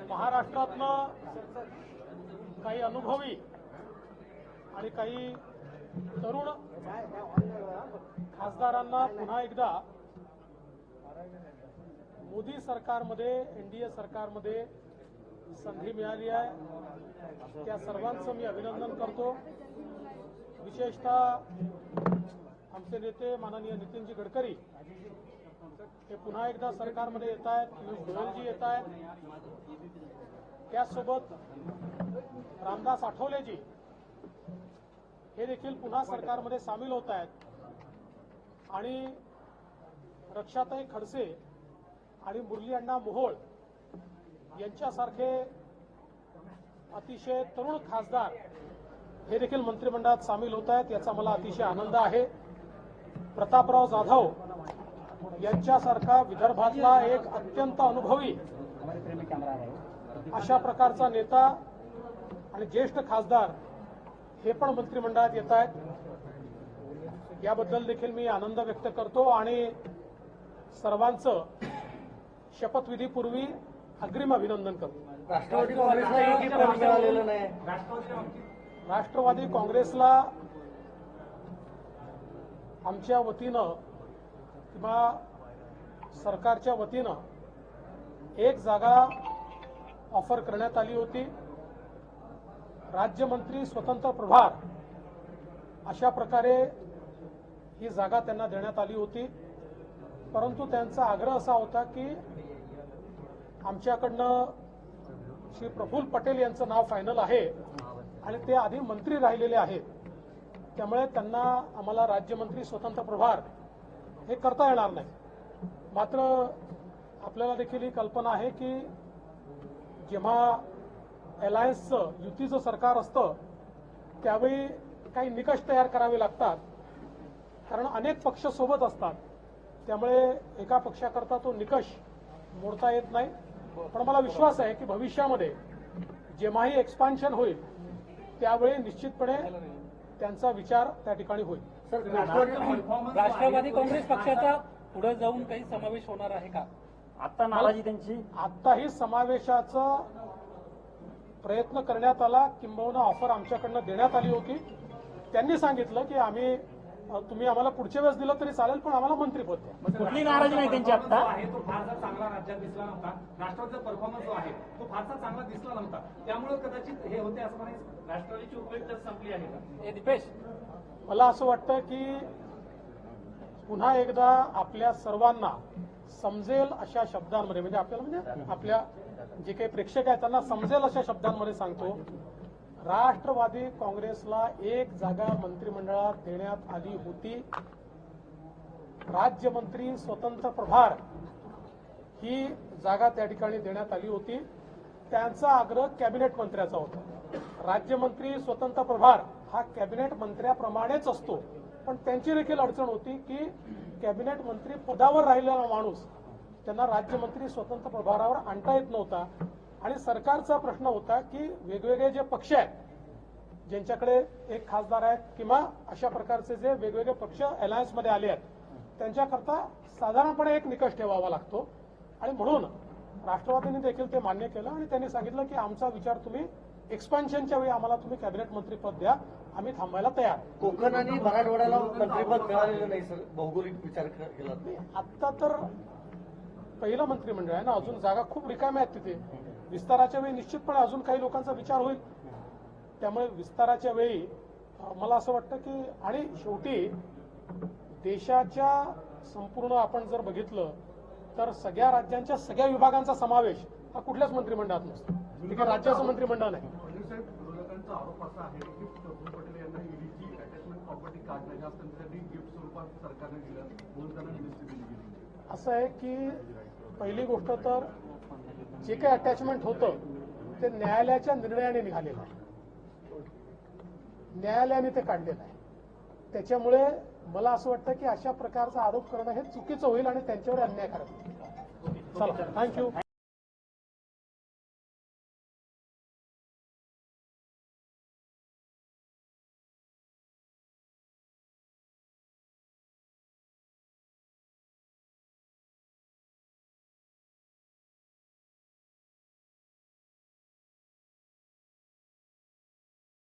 महाराष्ट्रातनं काही अनुभवी आणि काही तरुण खासदारांना पुन्हा एकदा मोदी सरकारमध्ये एनडीए सरकारमध्ये संधी मिळाली आहे। त्या सर्वांचं मी अभिनंदन करतो। विशेषतः आमचे नेते माननीय नितीनजी गडकरी हे पुन्हा एकदा सरकारमध्ये येत आहेत, पियुष गोयलजी येत आहेत, त्यासोबत रामदास आठवलेजी हे देखील पुन्हा सरकारमध्ये सामील होत आहेत आणि रक्षाताई खडसे आणि मुरली अण्णा मोहोळ यांच्यासारखे अतिशय तरुण खासदार हे देखील मंत्रिमंडळात सामील होत आहेत। याचा मला अतिशय आनंद आहे। प्रतापराव जाधव यांच्यासारखा विदर्भातला एक अत्यंत अनुभवी अशा प्रकारचा नेता आणि ज्येष्ठ खासदार हे पण मंत्रिमंडळात येत आहेत। याबद्दल देखील मी आनंद व्यक्त करतो आणि सर्वांचं शपथविधीपूर्वी अग्रिम अभिनंदन करतो। राष्ट्रवादी काँग्रेसला एकही पद मिळालेलं नाही। राष्ट्रवादी काँग्रेसला आमच्या वतीनं किंवा सरकारच्या वतीनं एक जागा ऑफर करण्यात आली होती। राज्यमंत्री स्वतंत्र प्रभार अशा प्रकारे ही जागा त्यांना देण्यात आली होती, परंतु त्यांचा आग्रह असा होता की आमच्याकडनं श्री प्रफुल्ल पटेल यांचं नाव फायनल आहे आणि ते आधी मंत्री राहिलेले आहेत, त्यामुळे त्यांना आम्हाला राज्यमंत्री स्वतंत्र प्रभार हे करता येणार नाही। मात्र आपल्याला देखील ही कल्पना आहे की जेव्हा अलायन्सचं युतीचं सरकार असतं त्यावेळी काही निकष तयार करावे लागतात, कारण अनेक पक्ष सोबत असतात, त्यामुळे एका पक्षाकरता तो निकष मोडता येत नाही। पण मला विश्वास आहे की भविष्यामध्ये जेव्हाही एक्सपान्शन होईल त्यावेळी निश्चितपणे त्यांचा विचार त्या ठिकाणी होईल। राष्ट्रवादी काँग्रेस पक्षाचा पुढे जाऊन काही समावेश होणार आहे का? आता नाराजी त्यांची आताही समावेशाचा प्रयत्न करण्यात आला, किंबहुना ऑफर आमच्याकडनं देण्यात आली होती। त्यांनी सांगितलं की तुम्ही आम्हाला पुढच्या वेळेस दिलं तरी चालेल, पण आम्हाला मंत्रिपद द्या। कुठली नाराजी नाही त्यांची आता तो फारसा चांगला राज्यात दिसला नव्हता। राष्ट्रवादीचा परफॉर्मन्स जो आहे तो फारसा चांगला दिसला नव्हता, त्यामुळे कदाचित हे होते असं म्हणायचं। राष्ट्रवादीची उपयुक्तता संपली आहे का? दीपेश, मला असं वाटतं की पुन्हा एकदा आपल्या सर्वांना समजेल अशा शब्दांमध्ये, म्हणजे आपल्या जे काही प्रेक्षक आहेत त्यांना समजेल अशा शब्दांमध्ये सांगतो, राष्ट्रवादी काँग्रेसला एक जागा मंत्रिमंडळात देण्यात आली होती। राज्यमंत्री स्वतंत्र प्रभार ही जागा त्या ठिकाणी देण्यात आली होती। त्यांचा आग्रह कॅबिनेट मंत्र्याचा होता। राज्यमंत्री स्वतंत्र प्रभार हा कॅबिनेट मंत्र्याप्रमाणेच असतो, पण त्यांची देखील अडचण होती की कॅबिनेट मंत्री पदावर राहिलेला माणूस त्यांना राज्यमंत्री स्वतंत्र प्रभारावर आणता येत नव्हता। आणि सरकारचा प्रश्न होता की वेगवेगळे जे पक्ष आहेत ज्यांच्याकडे एक खासदार आहेत किंवा अशा प्रकारचे जे वेगवेगळे पक्ष अलायन्समध्ये आले आहेत त्यांच्याकरता साधारणपणे एक निकष ठेवावा लागतो, आणि म्हणून राष्ट्रवादीने देखील ते मान्य केलं आणि त्यांनी सांगितलं की आमचा विचार तुम्ही एक्सपान्शनच्या वेळी आम्हाला तुम्ही कॅबिनेट मंत्रीपद द्या, आम्ही थांबायला तयार। कोकण आणि मराठवाड्याला मंत्रिपद मिळालेलं नाही सर, भौगोलिक विचार केला नाही। आता तर पहिलं मंत्रिमंडळ आहे ना, अजून जागा खूप रिकाम्या आहेत तिथे। विस्ताराच्या वेळी निश्चितपणे अजून काही लोकांचा विचार होईल, त्यामुळे विस्ताराच्या वेळी मला असं वाटतं की, आणि शेवटी देशाच्या संपूर्ण आपण जर बघितलं तर सगळ्या राज्यांच्या सगळ्या विभागांचा समावेश हा कुठल्याच मंत्रिमंडळात नसतो, ठीक आहे, राज्याचं मंत्रिमंडळ नाही। विरोधकांचा आरोप असा आहे की प्रफुल्ल पटेल यांना ईडीची अटॅचमेंट प्रॉपर्टी कार्ड नाही, त्यांच्यासाठी गिफ्ट स्वरूपात सरकारने दिलं म्हणून त्यांना नियुक्ती दिली गेली। असं आहे की पहिली गोष्ट तर जे काही अटॅचमेंट होतं ते न्यायालयाच्या निर्णयाने निघालेलं आहे, न्यायालयाने ते काढलेलं आहे। त्याच्यामुळे मला असं वाटतं की अशा प्रकारचा आरोप करणं हे चुकीचं होईल आणि त्यांच्यावर अन्याय करायचं। चला, थँक्यू।